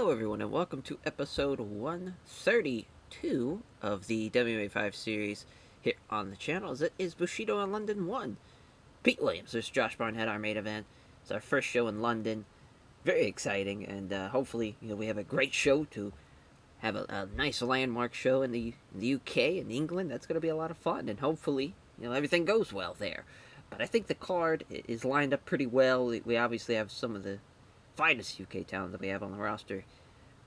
Hello, everyone, and welcome to episode 132 of the WMMA 5 series here on the channel. As it is Bushido in London 1. Pete Williams, there's Josh Barnett, our main event. It's our first show in London. Very exciting, and hopefully, we have a great show to have a nice landmark show in the UK and England. That's going to be a lot of fun, and hopefully, everything goes well there. But I think the card is lined up pretty well. We obviously have some of the finest UK talent that we have on the roster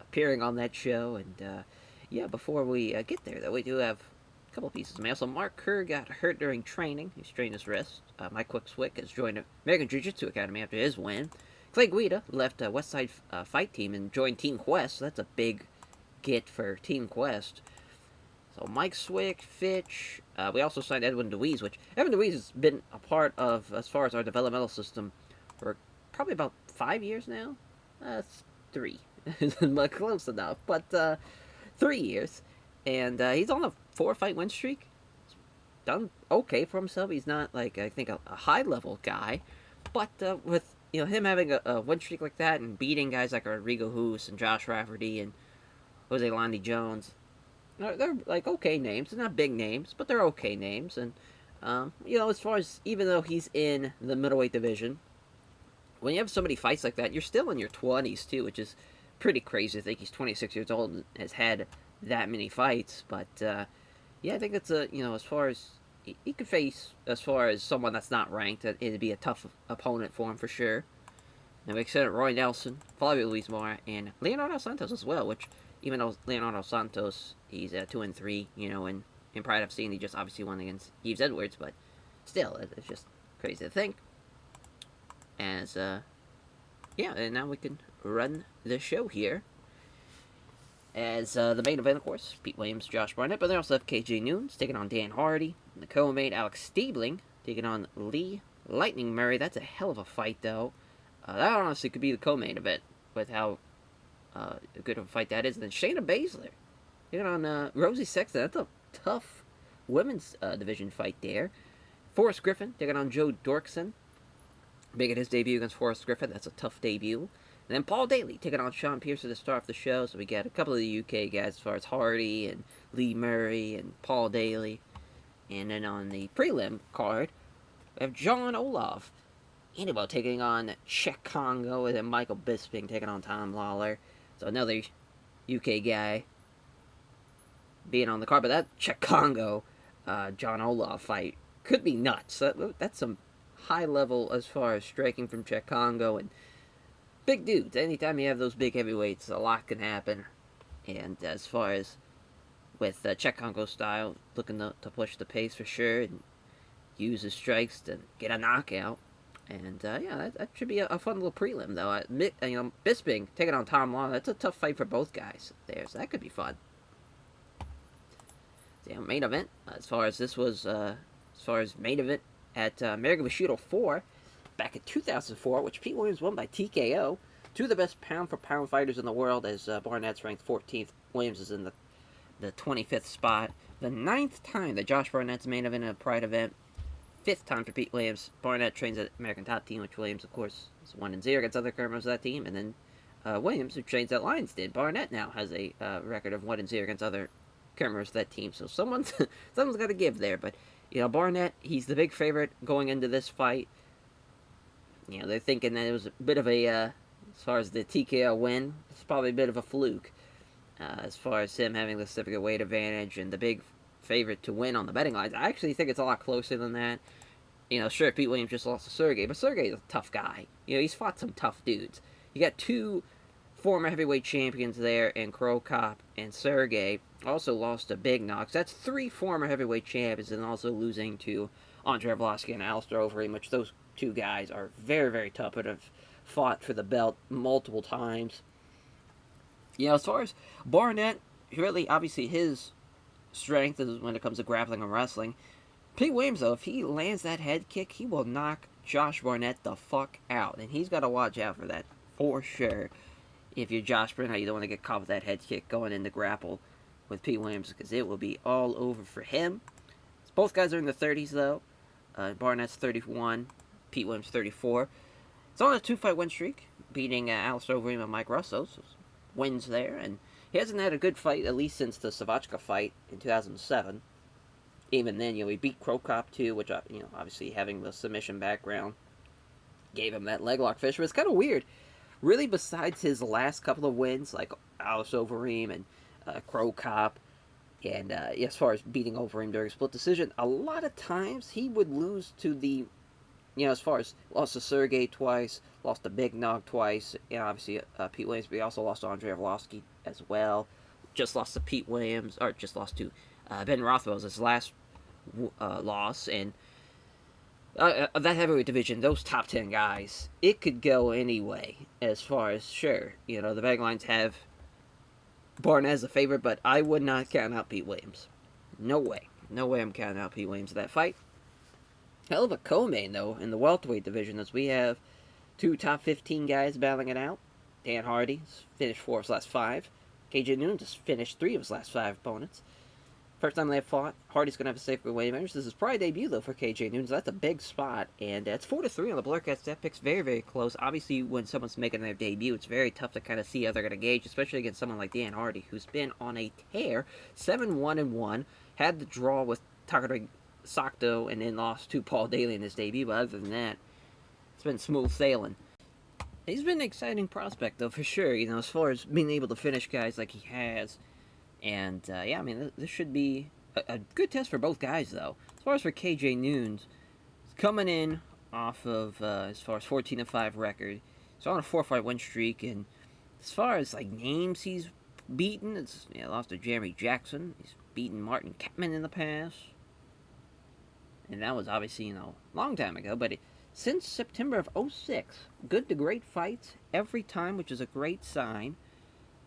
appearing on that show. And before we get there, though, we do have a couple of pieces of mail. So Mark Kerr got hurt during training. He strained his wrist. Mike Quickswick has joined American Jiu-Jitsu Academy after his win. Clay Guida left Westside Fight Team and joined Team Quest. So that's a big get for Team Quest. So Mike Swick, Fitch. We also signed Edwin DeWeese, which Edwin DeWeese has been a part of, as far as our developmental system, for probably about 5 years now. That's 3. Close enough, but 3 years. And he's on a 4-fight win streak. He's done okay for himself. He's not, like, I think, a high-level guy. But with him having a win streak like that and beating guys like Rodrigo Hoos and Josh Rafferty and Jose Landy Jones, they're like okay names. They're not big names, but they're okay names. And, as far as, even though he's in the middleweight division, when you have so many fights like that, you're still in your 20s, too, which is pretty crazy. I think he's 26 years old and has had that many fights. But, I think that's as far as he could face, as far as someone that's not ranked, it'd be a tough opponent for him for sure. And we extended Roy Nelson, Flavio Luis Mora, and Leonardo Santos as well, which, even though Leonardo Santos, he's 2-3, in Pride FC, and he just obviously won against Yves Edwards, but still, it's just crazy to think. As, and now we can run the show here. As the main event, of course, Pete Williams, Josh Barnett, but they also have KJ Nunes taking on Dan Hardy. And the co-main, Alex Steebling, taking on Lee Lightning Murray. That's a hell of a fight, though. That honestly could be the co-main event with how good of a fight that is. And then Shayna Baszler taking on Rosie Sexton. That's a tough women's division fight there. Forrest Griffin taking on Joe Dorkson. Making his debut against Forrest Griffin. That's a tough debut. And then Paul Daly taking on Sean Pierce to start off the show. So we got a couple of the UK guys as far as Hardy and Lee Murray and Paul Daly. And then on the prelim card, we have John Olaf Annibal taking on Czech Congo. And then Michael Bisping taking on Tom Lawler. So another UK guy being on the card. But that Czech Congo John Olaf fight could be nuts. That's some high level as far as striking from Czech Congo, and big dudes. Anytime you have those big heavyweights, a lot can happen. And as far as with Czech Congo style, looking to push the pace for sure and use his strikes to get a knockout. And that should be a fun little prelim, though. Bisping taking on Tom Long, that's a tough fight for both guys there, so that could be fun. So, main event, as far as this was, as far as main event at American Bushido 4 back in 2004, which Pete Williams won by TKO. Two of the best pound-for-pound fighters in the world, as Barnett's ranked 14th. Williams is in the 25th spot. The 9th time that Josh Barnett's main event in a Pride event. 5th time for Pete Williams. Barnett trains at American Top Team, which Williams, of course, is 1-0 against other members of that team. And then Williams, who trains at Lions Den. Barnett now has a record of 1-0 against other members of that team. So someone's got to give there, but Barnett, he's the big favorite going into this fight. They're thinking that it was a bit of a, as far as the TKO win, it's probably a bit of a fluke. As far as him having the significant weight advantage and the big favorite to win on the betting lines. I actually think it's a lot closer than that. Sure, Pete Williams just lost to Sergey, but Sergey's a tough guy. He's fought some tough dudes. You got 2 former heavyweight champions there in Crow Cop and Sergey. Also lost to Big Knox. That's 3 former heavyweight champions, and also losing to Andre Arlovski and Alistair Overeem, which those 2 guys are very, very tough and have fought for the belt multiple times. As far as Barnett, really, obviously his strength is when it comes to grappling and wrestling. Pete Williams, though, if he lands that head kick, he will knock Josh Barnett the fuck out, and he's got to watch out for that for sure. If you're Josh Barnett, you don't want to get caught with that head kick going in the grapple with Pete Williams, because it will be all over for him. Both guys are in the 30s, though. Barnett's 31, Pete Williams 34. It's on a 2-fight win streak, beating Alistair Overeem and Mike Russo. So wins there, and he hasn't had a good fight at least since the Savachka fight in 2007. Even then, he beat Krokop too, which obviously having the submission background gave him that leg lock finish. But it's kind of weird, really. Besides his last couple of wins, like Alice Overeem and Krokop, and as far as beating Overeem during split decision, a lot of times he would lose to the, as far as lost to Sergey twice, lost to Big Nog twice, obviously Pete Williams, but he also lost to Andrei Arlovsky as well. Just lost to Pete Williams, or just lost to Ben Rothwell's his last loss, and that heavyweight division, those top 10 guys, it could go anyway. As far as, sure, the bag lines have Barnett as a favorite, but I would not count out Pete Williams. No way I'm counting out Pete Williams in that fight. Hell of a co-main, though, in the welterweight division, as we have two top 15 guys battling it out. Dan Hardy's finished 4 of his last 5. KJ Nunes has finished 3 of his last 5 opponents. First time they've fought, Hardy's going to have a safer weight advantage. This is probably debut, though, for KJ Nunes. That's a big spot, and it's 4-3 on the Blurcast. That pick's very, very close. Obviously, when someone's making their debut, it's very tough to kind of see how they're going to gauge, especially against someone like Dan Hardy, who's been on a tear, 7-1-1, had the draw with Takara Sakto, and then lost to Paul Daly in his debut, but other than that, it's been smooth sailing. He's been an exciting prospect, though, for sure, as far as being able to finish guys like he has. And, this should be a good test for both guys, though. As far as for KJ Nunes, he's coming in off of, as far as 14-5 record. He's on a 4-fight win streak, and as far as, names he's beaten, it's, lost to Jeremy Jackson. He's beaten Martin Kampmann in the past. And that was obviously, a long time ago, but since September of 2006, good to great fights every time, which is a great sign.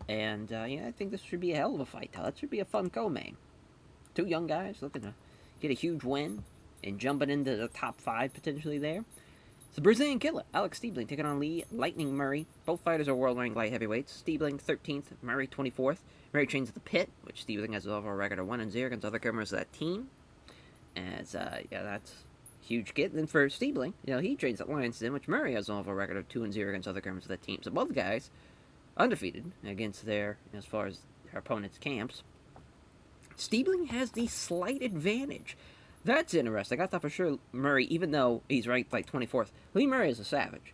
And, I think this should be a hell of a fight. That should be a fun co-main. 2 young guys looking to get a huge win and jumping into the top 5 potentially there. It's the Brazilian killer, Alex Steebling, taking on Lee Lightning Murray. Both fighters are world-ranked light heavyweights. Steebling 13th, Murray 24th. Murray trains at the Pit, which Steebling has an overall record of 1-0 against other members of that team. As, that's a huge get. And then for Steebling, he trains at Lions Den, which Murray has an overall record of 2-0 against other members of that team. So both guys undefeated against their, as far as their opponents' camps. Steebling has the slight advantage. That's interesting. I thought for sure Murray, even though he's ranked 24th, Lee Murray is a savage.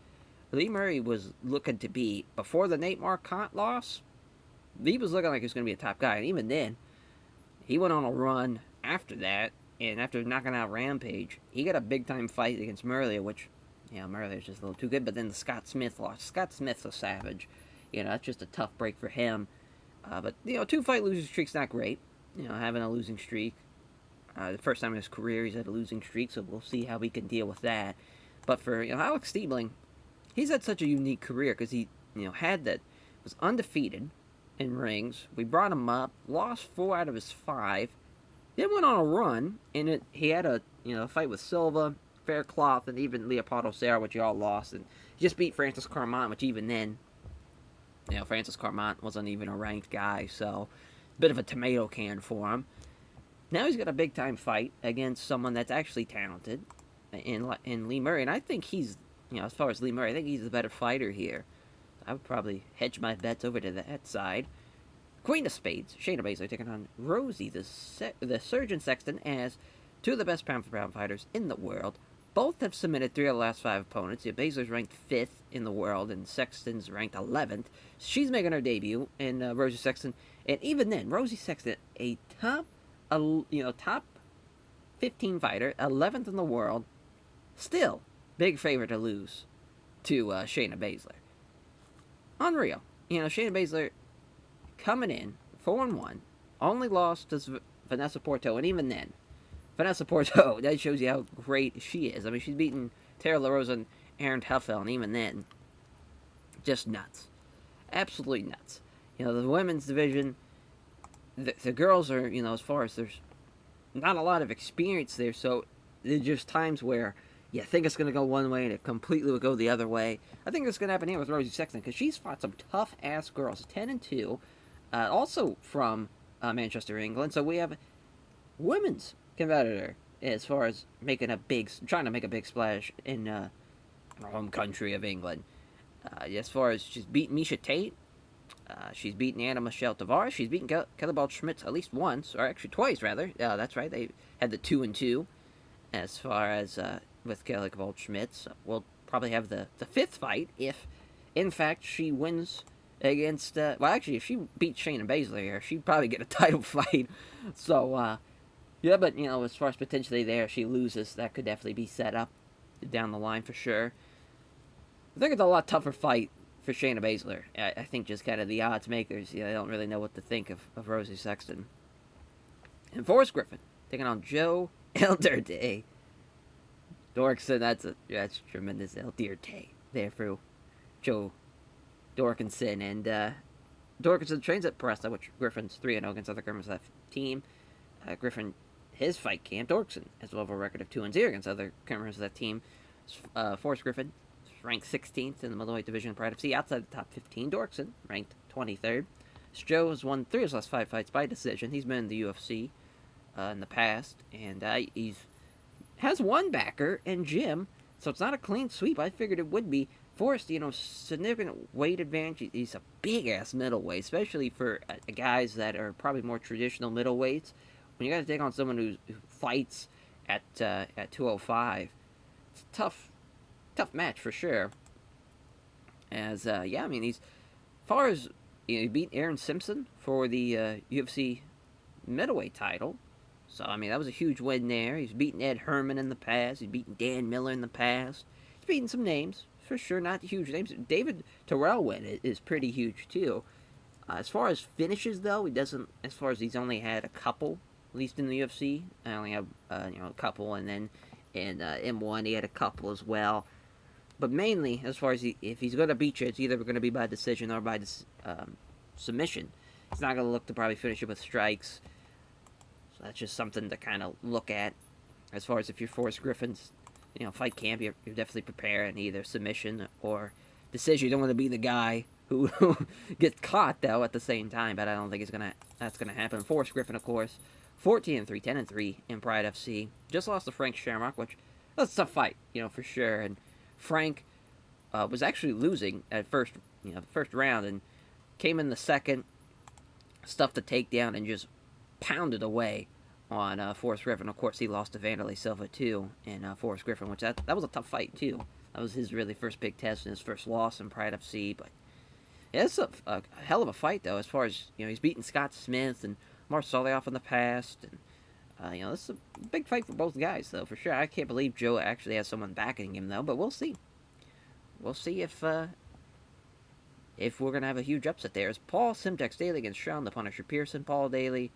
Lee Murray was looking to be, before the Nate Marquardt loss, he was looking like he was going to be a top guy. And even then, he went on a run after that, and after knocking out Rampage, he got a big-time fight against Merlier, which, Merlier's just a little too good, but then the Scott Smith loss. Scott Smith's a savage. That's just a tough break for him. But, 2-fight losing streak's not great. Having a losing streak. The first time in his career he's had a losing streak, so we'll see how we can deal with that. But for, Alex Steebling, he's had such a unique career because he, was undefeated in rings. We brought him up, lost 4 out of his 5, then went on a run, and he had a, fight with Silva, Faircloth, and even Leopoldo Serra, which he all lost, and he just beat Francis Carmont, which even then, Francis Carmont wasn't even a ranked guy, so bit of a tomato can for him. Now he's got a big-time fight against someone that's actually talented in Lee Murray, and I think he's, as far as Lee Murray, I think he's the better fighter here. I would probably hedge my bets over to that side. Queen of Spades, Shayna Baszler, taking on Rosie, the Surgeon Sexton, as 2 of the best pound-for-pound fighters in the world. Both have submitted 3 of the last 5 opponents. Baszler's ranked 5th in the world, and Sexton's ranked 11th. She's making her debut in Rosie Sexton, and even then, Rosie Sexton, a top 15 fighter, 11th in the world, still big favorite to lose to Shayna Baszler. Unreal. Shayna Baszler coming in 4-1, only lost to Vanessa Porto, and even then, Vanessa Porto, that shows you how great she is. I mean, she's beaten Tara LaRosa and Aaron Tuffel, and even then, just nuts. Absolutely nuts. The women's division, the girls are, as far as there's not a lot of experience there, so there's just times where you think it's going to go one way and it completely will go the other way. I think it's going to happen here with Rosie Sexton, because she's fought some tough-ass girls, 10-2, also from Manchester, England. So we have women's competitor as far as trying to make a big splash in our home country of England. As far as she's beat Misha Tate, She's beaten Anna Michelle Tavares. She's beaten Kelly Schmitz at least once, or actually twice, rather. That's right. They had the 2-2 as far as with Kelly Schmitz. We'll probably have the fifth fight if, in fact, she wins against. Well, actually, if she beats Shayna Baszler here, she'd probably get a title fight. So, yeah, but as far as potentially there, if she loses, that could definitely be set up down the line for sure. I think it's a lot tougher fight for Shayna Baszler. I think just kind of the odds makers, they don't really know what to think of Rosie Sexton. And Forrest Griffin taking on Joe El Dirte. Dorkson, that's tremendous. El Dirte there for Joe Dorkinson. And Dorkinson trains at Presta, which Griffin's 3-0 against other members of that team. Griffin, his fight camp, Dorkson has a level record of 2-0 against other members of that team. Forrest Griffin ranked 16th in the middleweight division in Pride FC, outside the top 15. Dorkson ranked 23rd. Joe has won 3 of his last 5 fights by decision. He's been in the UFC in the past, and he's has one backer and Jim, so it's not a clean sweep. I figured it would be. Forrest, significant weight advantage. He's a big ass middleweight, especially for guys that are probably more traditional middleweights. When you got to take on someone who fights at 205, it's a tough match for sure. As he's far as he beat Aaron Simpson for the UFC middleweight title. So that was a huge win there. He's beaten Ed Herman in the past. He's beaten Dan Miller in the past. He's beaten some names for sure, not huge names. David Terrell win is pretty huge too. As far as finishes though, he doesn't. As far as he's only had a couple, at least in the UFC. I only have a couple, and then in M1 he had a couple as well. But mainly, as far as if he's going to beat you, it's either going to be by decision or by submission. He's not going to look to probably finish it with strikes. So that's just something to kind of look at. As far as if you're Forrest Griffin's, fight camp, you're definitely preparing either submission or decision. You don't want to be the guy who gets caught though at the same time. But I don't think that's gonna happen. Forrest Griffin, of course, 14-3, 10-3 in Pride FC. Just lost to Frank Shamrock, which was a tough fight, for sure. And Frank was actually losing at first, the first round, and came in the second, stuffed the takedown, and just pounded away on Forrest Griffin. Of course, he lost to Vanderlei Silva too, and Forrest Griffin, which that was a tough fight too. That was his really first big test and his first loss in Pride FC. But yeah, it's a hell of a fight though. As far as he's beaten Scott Smith and Marsolioff in the past, and this is a big fight for both guys, though, for sure. I can't believe Joe actually has someone backing him, though, but we'll see. We'll see if we're going to have a huge upset there. It's Paul Simtex Daly against Sean the Punisher Pearson. Paul Daly,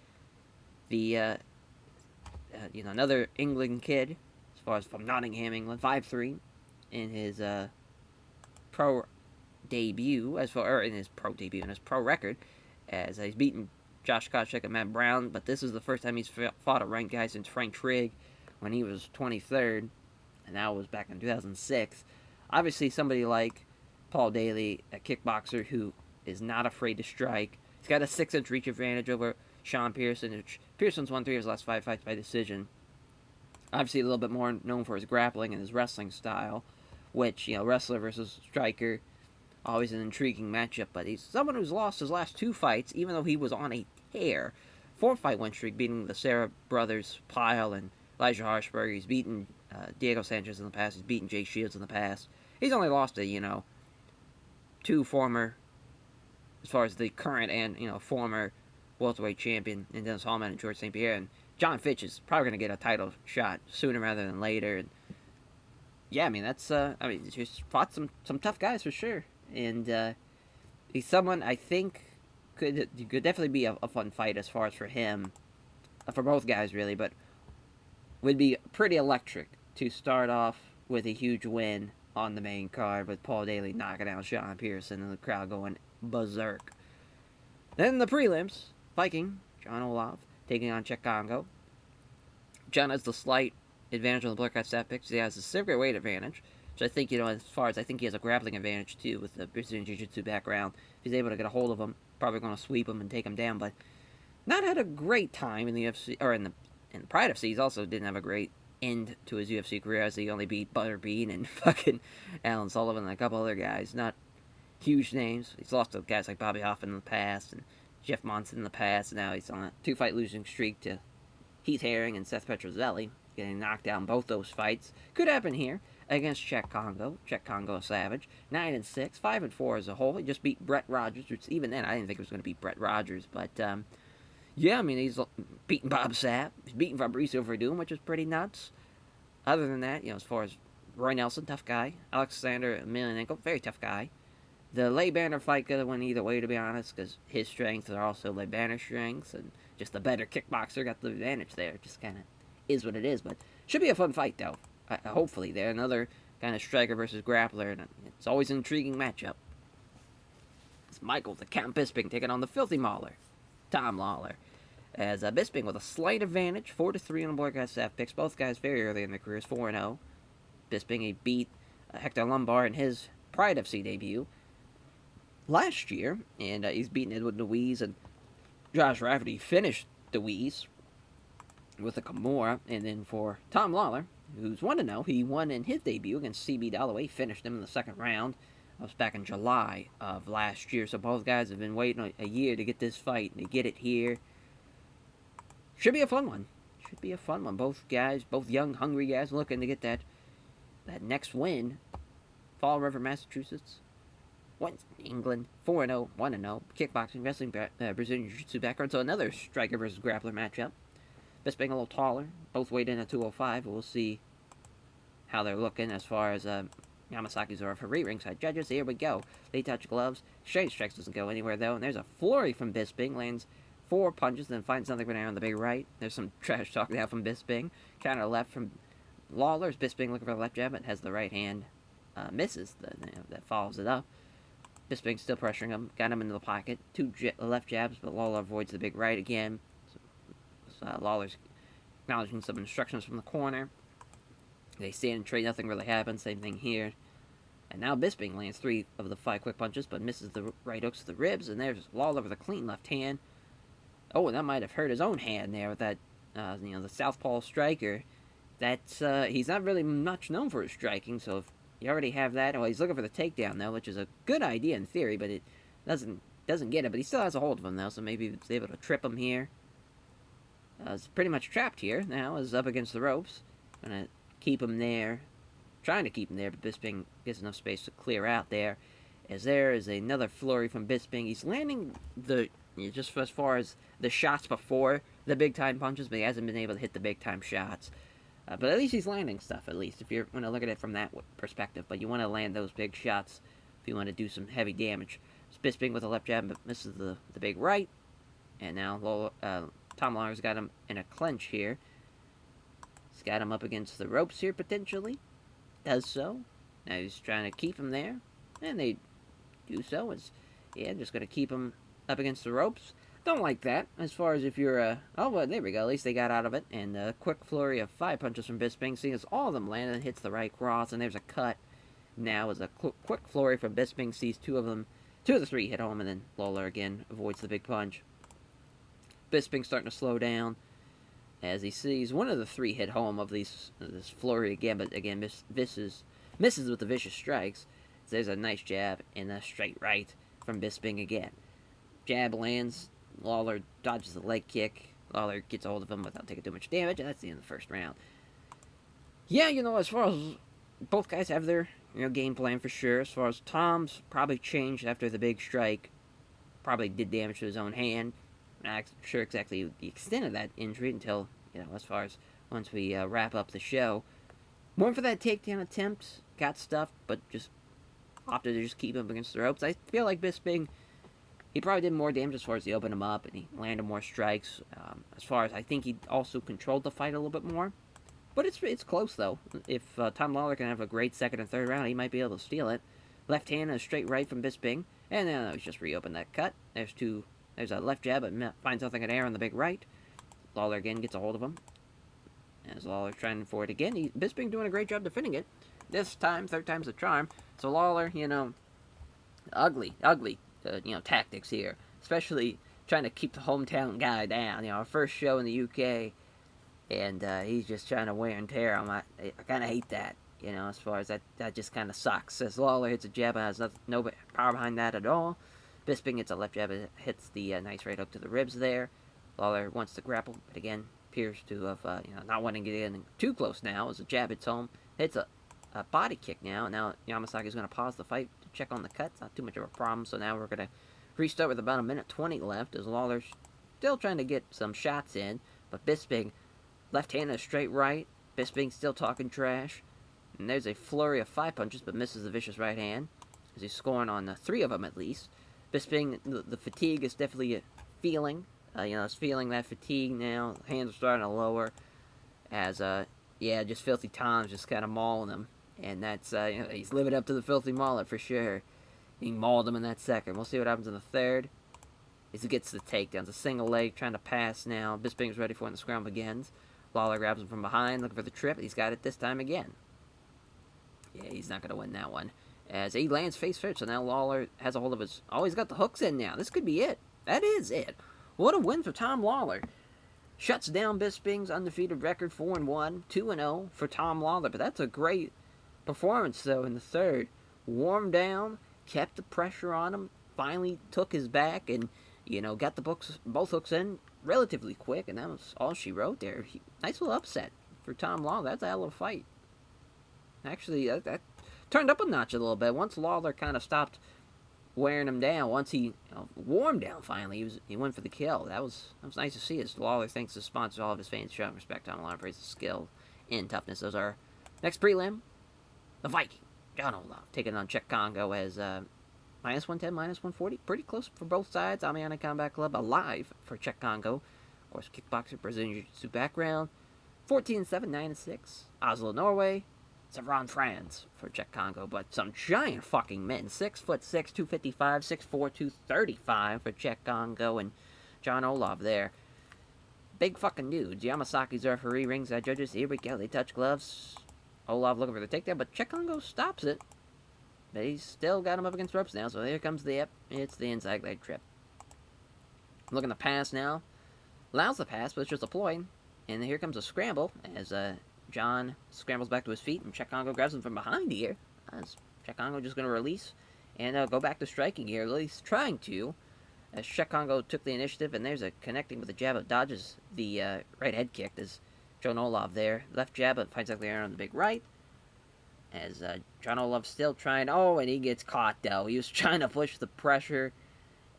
the, another England kid, as far as from Nottingham, England, 5'3", in his pro debut, in his pro record, as he's beaten Josh Koscheck and Matt Brown, but this is the first time he's fought a ranked guy since Frank Trigg when he was 23rd, and that was back in 2006. Obviously, somebody like Paul Daly, a kickboxer who is not afraid to strike. He's got a 6-inch reach advantage over Sean Pearson, which Pearson's won 3 of his last 5 fights by decision. Obviously, a little bit more known for his grappling and his wrestling style, which, wrestler versus striker, always an intriguing matchup, but he's someone who's lost his last 2 fights, even though he was on a tear. 4-fight win streak, beating the Sarah brothers, Pyle and Elijah Harshberg. He's beaten Diego Sanchez in the past. He's beaten Jake Shields in the past. He's only lost to, 2 former, as far as the current and, former welterweight champion, and Dennis Hallman and George St. Pierre. And John Fitch is probably going to get a title shot sooner rather than later. And yeah, that's, just fought some tough guys for sure. And he's someone I think could definitely be a fun fight as far as for him, for both guys really, but would be pretty electric to start off with a huge win on the main card with Paul Daly knocking out Sean Pearson and the crowd going berserk. Then the prelims, Viking, John Olaf, taking on Czech Congo. John has the slight advantage on the Black Eye stat picks. He has a severe weight advantage. So I think, as far as I think he has a grappling advantage, too, with the Brazilian Jiu-Jitsu background. If he's able to get a hold of him, probably going to sweep him and take him down. But not had a great time in the UFC, or in the Pride FC. He also didn't have a great end to his UFC career, as he only beat Butterbean and fucking Alan Sullivan and a couple other guys. Not huge names. He's lost to guys like Bobby Hoffman in the past and Jeff Monson in the past. And now he's on a 2-fight losing streak to Heath Herring and Seth Petrozelli, getting knocked down both those fights. Could happen here against Czech Congo. Czech Congo Savage, 9-6, 5-4 as a whole. He just beat Brett Rogers, which even then I didn't think it was going to beat Brett Rogers, but yeah, I mean he's beating Bob Sapp, he's beating Fabricio Verdun, which is pretty nuts. Other than that, as far as Roy Nelson, tough guy. Alexander Emelianenko, very tough guy. The Leigh Banner fight could have went either way, to be honest, because his strengths are also Leigh Banner's strengths, and just the better kickboxer got the advantage there. It just kind of is what it is, but should be a fun fight, though. Hopefully, they're another kind of striker versus grappler, and it's always an intriguing matchup. It's Michael the Count Bisping taking on the Filthy Mauler, Tom Lawler. As Bisping with a slight advantage, 4-3 on the Black Guys staff picks. Both guys very early in their careers, 4-0. Bisping, he beat Hector Lombard in his Pride FC debut last year, and he's beaten Edward Louise and Josh Rafferty. Finished Louise with a Kimura, and then for Tom Lawler, who's 1-0, he won in his debut against CB Dalloway, finished him in the second round. That was back in July of last year, so both guys have been waiting a year to get this fight, and they get it here. Should be a fun one. Should be a fun one. Both guys, both young, hungry guys, looking to get that next win. Fall River, Massachusetts. England, 4-0, 1-0. Kickboxing, wrestling, Brazilian Jiu-Jitsu background. So another striker versus grappler matchup. Bisping a little taller. Both weighed in at 205. But we'll see how they're looking as far as Yamasaki's or Referee ringside judges. Here we go. They touch gloves. Straight strikes doesn't go anywhere, though. And there's a flurry from Bisping. Lands 4 punches, then finds something right on the big right. There's some trash talk now from Bisping. Counter left from Lawler's. Bisping looking for the left jab, but has the right hand. Misses. That follows it up. Bisping still pressuring him. Got him into the pocket. 2 left jabs, but Lawler avoids the big right again. So, Lawler's acknowledging some instructions from the corner. They stand and trade. Nothing really happens. Same thing here. And now Bisping lands 3 of the 5 quick punches, but misses the right hooks to the ribs. And there's Lawler with a clean left hand. Oh, and that might have hurt his own hand there with that, the southpaw striker. That's, he's not really much known for his striking, so if you already have that. Well, he's looking for the takedown, though, which is a good idea in theory, but it doesn't get it. But he still has a hold of him, though, so maybe he's able to trip him here. He's pretty much trapped here now. Is up against the ropes. Gonna keep him there. Trying to keep him there, but Bisping gets enough space to clear out there. As there is another flurry from Bisping. He's landing just as far as the shots before the big-time punches, but he hasn't been able to hit the big-time shots. But at least he's landing stuff, at least, if you're going to look at it from that perspective. But you want to land those big shots if you want to do some heavy damage. Bisping with a left jab, but misses the big right. And now Tom Lawler's got him in a clinch here. He's got him up against the ropes here, potentially. Does so. Now he's trying to keep him there. And they do so. Just going to keep him up against the ropes. Don't like that, as far as if you're, oh, well, there we go, at least they got out of it, and a quick flurry of 5 punches from Bisping, seeing as all of them land and hits the right cross, and there's a cut. Now is a quick flurry from Bisping, sees 2 of the 3 hit home, and then Lawler again avoids the big punch. Bisping starting to slow down, as he sees one of the 3 hit home of this flurry again, but again, misses with the vicious strikes. So there's a nice jab, and a straight right from Bisping again. Jab lands. Lawler dodges the leg kick. Lawler gets a hold of him without taking too much damage, and that's the end of the first round. Yeah, as far as both guys have their game plan for sure. As far as Tom's probably changed after the big strike, probably did damage to his own hand. I'm not sure exactly the extent of that injury until, as far as once we wrap up the show. Went for that takedown attempt, got stuffed, but just opted to just keep him against the ropes. I feel like Bisping, he probably did more damage as far as he opened him up and he landed more strikes. As far as I think he also controlled the fight a little bit more. But it's close, though. If Tom Lawler can have a great second and third round, he might be able to steal it. Left hand and a straight right from Bisping. And then he's just reopened that cut. There's a left jab, but finds something in air on the big right. Lawler again gets a hold of him. As Lawler trying for it again. Bisping doing a great job defending it. This time, third time's the charm. So Lawler, ugly, tactics here. Especially trying to keep the hometown guy down. Our first show in the UK. And he's just trying to wear and tear him. I kind of hate that. You know, as far as that just kind of sucks. As Lawler hits a jab and has no power behind that at all. Bisping hits a left jab and hits the nice right hook to the ribs there. Lawler wants to grapple, but again, appears to have not wanting to get in too close now as a jab hits home. Hits a body kick now. Now Yamasaki's going to pause the fight to check on the cuts. Not too much of a problem, so now we're going to restart with about a minute 20 left as Lawler's still trying to get some shots in, but Bisping, left hand and a straight right. Bisping still talking trash. And there's a flurry of 5 punches, but misses the vicious right hand, as he's scoring on 3 of them at least. Bisping, the fatigue is definitely feeling. It's feeling that fatigue now. Hands are starting to lower, as just Filthy Tom's just kind of mauling him, and that's he's living up to the Filthy Mauler for sure. He mauled him in that second. We'll see what happens in the third. As he gets the takedowns, a single leg trying to pass now. Bisping's ready for when the scrum begins. Lawler grabs him from behind, looking for the trip. He's got it this time again. Yeah, he's not going to win that one. As he lands face first, so now Lawler has a hold of his... Oh, he's got the hooks in now. This could be it. That is it. What a win for Tom Lawler. Shuts down Bisping's undefeated record, 4-1, 2-0 for Tom Lawler. But that's a great performance, though, in the third. Warmed down, kept the pressure on him, finally took his back, and, got the both hooks in relatively quick, and that was all she wrote there. Nice little upset for Tom Lawler. That's a hell of a fight. Actually, that turned up a notch a little bit. Once Lawler kind of stopped wearing him down, once he warmed down finally, he went for the kill. That was nice to see, as Lawler thanks his sponsors, all of his fans, show respect to Tom Lawler for his skill and toughness. Those are next prelim, the Viking, John Olaf, taking on Czech Congo as minus 110, minus 140. Pretty close for both sides. Amiana Combat Club alive for Czech Congo. Of course, kickboxer, Brazilian Jiu-Jitsu background. 14-7, 9-6. Oslo, Norway. Savran, France for Czech Congo, but some giant fucking men. 6'6", 255, 6'4", 235 for Czech Congo, and John Olaf there. Big fucking dudes. Yamasaki's referee, ringside judges. Here we go. They touch gloves. Olaf looking for the takedown, but Czech Congo stops it. But he's still got him up against ropes now, so here comes it's the inside leg trip. Looking to pass now. Allows the pass, but it's just a ploy. And here comes a scramble as John scrambles back to his feet, and Czech Congo grabs him from behind here. As Czech Congo just going to release and go back to striking here, at least trying to. As Czech Congo took the initiative, and there's a connecting with a jab that dodges the right head kick. As John Olaf there. Left jab, but finds out the air on the big right. As John Olaf still trying. Oh, and he gets caught, though. He was trying to push the pressure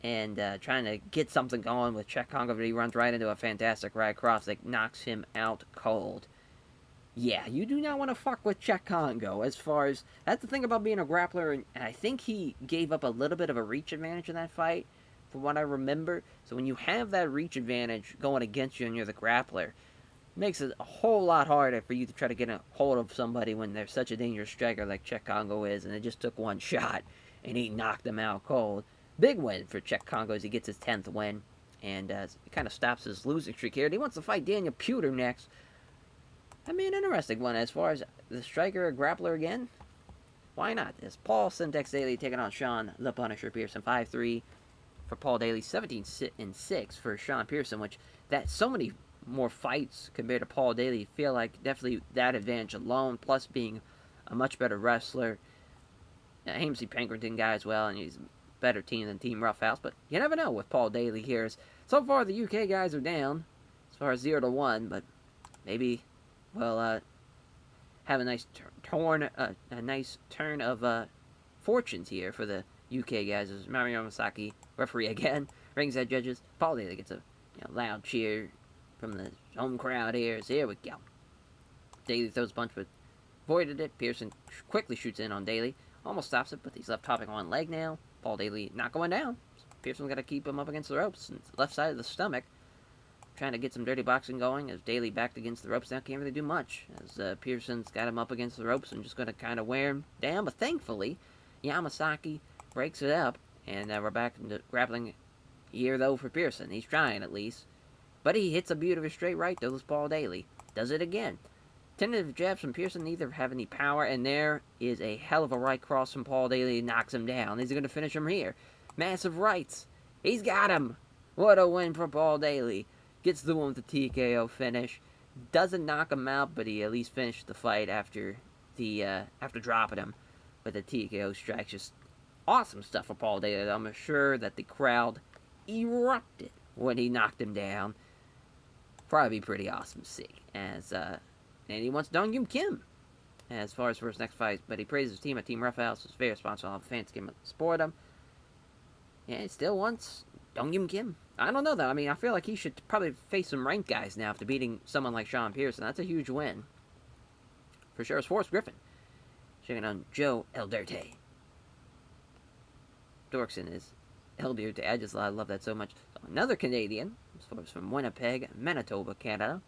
and trying to get something going with Czech Congo, but he runs right into a fantastic right cross that knocks him out cold. Yeah, you do not want to fuck with Czech Congo as far as... That's the thing about being a grappler, and I think he gave up a little bit of a reach advantage in that fight, from what I remember. So when you have that reach advantage going against you and you're the grappler, it makes it a whole lot harder for you to try to get a hold of somebody when they're such a dangerous striker like Czech Congo is, and it just took one shot, and he knocked him out cold. Big win for Czech Congo as he gets his 10th win, and it kind of stops his losing streak here. And he wants to fight Daniel Puder next. I mean, interesting one as far as the striker or grappler again. Why not? It's Paul Syntax Daly taking on Sean the Punisher Pearson. 5-3 for Paul Daly, 17-6 for Sean Pearson, which that's so many more fights compared to Paul Daly. Feel like definitely that advantage alone, plus being a much better wrestler. Hamsey Pinkerton guy as well, and he's a better team than Team Roughhouse. But you never know with Paul Daly here. So far, the UK guys are down as far as 0-1, but maybe we'll have a nice turn of fortunes here for the UK guys. As Mario Yamasaki, referee again, ringside judges. Paul Daly gets a loud cheer from the home crowd here. So here we go. Daly throws a punch, but avoided it. Pearson quickly shoots in on Daly. Almost stops it, but he's left topping one leg now. Paul Daly not going down. Pearson's got to keep him up against the ropes. And left side of the stomach. Trying to get some dirty boxing going as Daly backed against the ropes. Now can't really do much as Pearson's got him up against the ropes and just going to kind of wear him down. But thankfully, Yamasaki breaks it up. And we're back into grappling here, though, for Pearson. He's trying, at least. But he hits a beautiful straight right, though, this Paul Daly. Does it again. Tentative jabs from Pearson, neither have any power. And there is a hell of a right cross from Paul Daly. Knocks him down. He's going to finish him here. Massive rights. He's got him. What a win for Paul Daly. Gets the one with the TKO finish. Doesn't knock him out, but he at least finished the fight after the after dropping him with the TKO strikes. Just awesome stuff for Paul Daly. I'm sure that the crowd erupted when he knocked him down. Probably be pretty awesome to see. And he wants Dong Yum Kim as far as for his next fight, but he praises his team at Team Roughhouse. It's very responsible. All the fans can support him. Yeah, he still wants Dong Yum Kim. I don't know though. I mean, I feel like he should probably face some ranked guys now after beating someone like Sean Pearson. That's a huge win. For sure, it's Forrest Griffin. Checking on Joe El Dirte. Dorkson is El Dirte. I love that so much. So another Canadian. This from Winnipeg, Manitoba, Canada.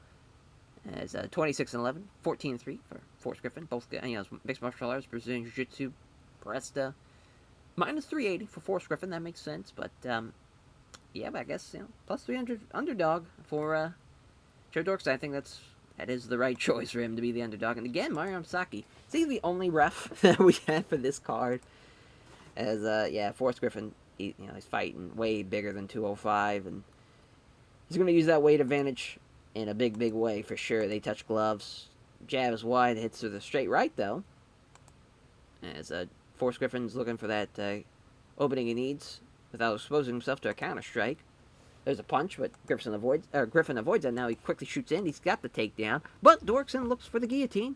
As 26-11, 14-3 for Forrest Griffin. Both, mixed martial arts, Brazilian Jiu-Jitsu, Presta. Minus 380 for Forrest Griffin. That makes sense, but yeah, but I guess plus 300 underdog for Joe Dorkson. I think that is the right choice for him to be the underdog. And again, Mario Saki. Is he the only ref that we have for this card? As Forrest Griffin, he's fighting way bigger than 205, and he's going to use that weight advantage in a big, big way for sure. They touch gloves. Jab is wide, hits through the straight right though. As Forrest Griffin's looking for that opening he needs without exposing himself to a counter strike. There's a punch, but Griffin avoids that. Now he quickly shoots in. He's got the takedown, but Dorkson looks for the guillotine.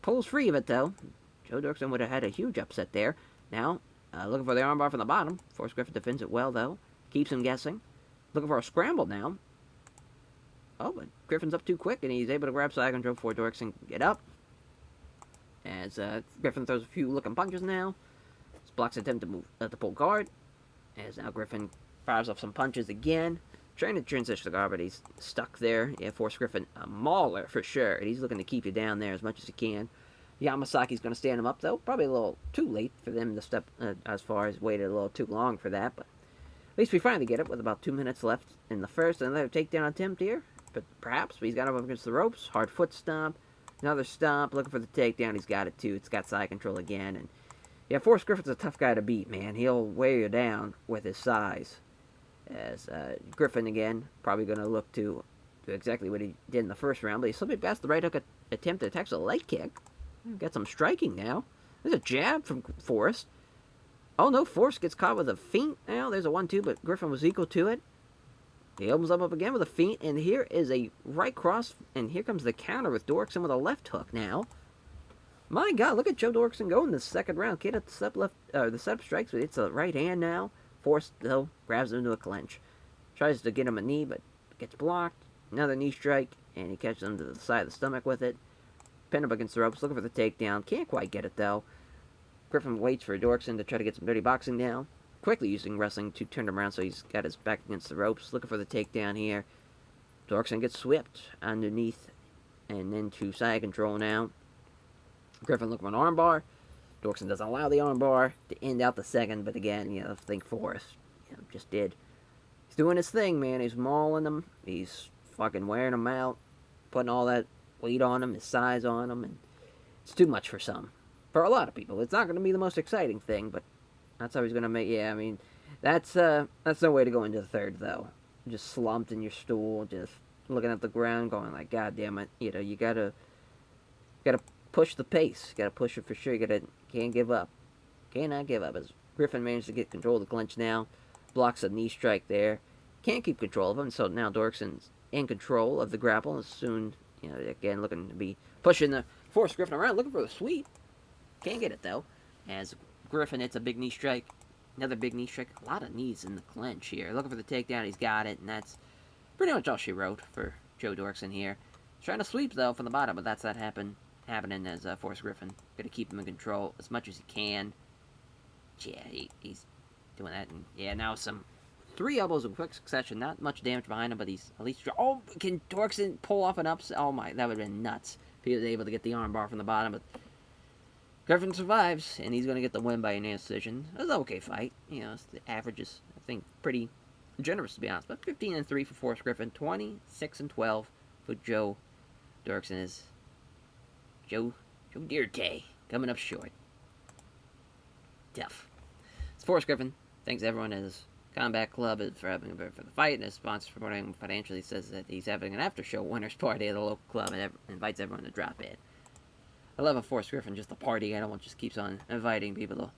Pulls free of it though. Joe Dorkson would have had a huge upset there. Now looking for the armbar from the bottom. Forrest Griffin defends it well though. Keeps him guessing. Looking for a scramble now. Oh, but Griffin's up too quick, and he's able to grab side control before Dorkson can get up. As Griffin throws a few looking punches now. Blocks attempt to move to pull guard. As now Griffin fires off some punches again. Trying to transition the guard, but he's stuck there. Yeah, Forrest Griffin, a mauler for sure. And he's looking to keep you down there as much as he can. Yamasaki's going to stand him up, though. Probably a little too late for them to step as far as waited a little too long for that. But at least we finally get it with about 2 minutes left in the first. Another takedown attempt here. But perhaps he's got him up against the ropes. Hard foot stomp. Another stomp. Looking for the takedown. He's got it, too. It's got side control again. And yeah, Forrest Griffin's a tough guy to beat, man. He'll wear you down with his size. As Griffin, again, probably going to look to do exactly what he did in the first round. But he slipped past the right hook attempt to attack a leg kick. Got some striking now. There's a jab from Forrest. Oh, no. Forrest gets caught with a feint now. There's a 1-2, but Griffin was equal to it. He opens up again with a feint, and here is a right cross, and here comes the counter with Dorkson with a left hook now. My God, look at Joe Dorkson go in the second round. Kid at the setup strikes, but it's a right hand now. Forrest, though, grabs him into a clinch. Tries to get him a knee, but gets blocked. Another knee strike, and he catches him to the side of the stomach with it. Pinned up against the ropes, looking for the takedown. Can't quite get it, though. Griffin waits for Dorkson to try to get some dirty boxing down. Quickly using wrestling to turn him around so he's got his back against the ropes. Looking for the takedown here. Dorkson gets whipped underneath and into side control now. Griffin looking for an armbar. Dorkson doesn't allow the armbar to end out the second, but again, I think Forrest just did. He's doing his thing, man. He's mauling him. He's fucking wearing him out. Putting all that weight on him, his size on him, and it's too much for some. For a lot of people. It's not going to be the most exciting thing, but that's how he's going to make... Yeah, I mean, that's no way to go into the third, though. Just slumped in your stool, just looking at the ground, going like, God damn it. You gotta push the pace. You gotta push it for sure. Can't give up. Cannot give up. As Griffin managed to get control of the clinch now. Blocks a knee strike there. Can't keep control of him, so now Dorkson's in control of the grapple. And soon, again, looking to be pushing the Forrest Griffin around, looking for the sweep. Can't get it, though. As Griffin hits a big knee strike. Another big knee strike. A lot of knees in the clinch here. Looking for the takedown. He's got it, and that's pretty much all she wrote for Joe Dorkson here. Trying to sweep, though, from the bottom, but that's not happening as Forrest Griffin. Going to keep him in control as much as he can. Yeah, he's doing that. And yeah, now some 3 elbows in quick succession. Not much damage behind him, but he's at least... Oh, can Dorkson pull off an upset? Oh, my, that would have been nuts if he was able to get the armbar from the bottom, but... Griffin survives, and he's going to get the win by unanimous decision. It was an okay fight. The average is, I think, pretty generous, to be honest. But 15-3 for Forrest Griffin, 26-12 for Joe Dorkson. Is Joe Dirte coming up short. Tough. It's Forrest Griffin. Thanks everyone at his Combat Club for the fight, and his sponsor for supporting him financially. Says that he's having an after-show winners party at the local club and invites everyone to drop in. I love a force Griffin just to party. I don't want just keeps on inviting people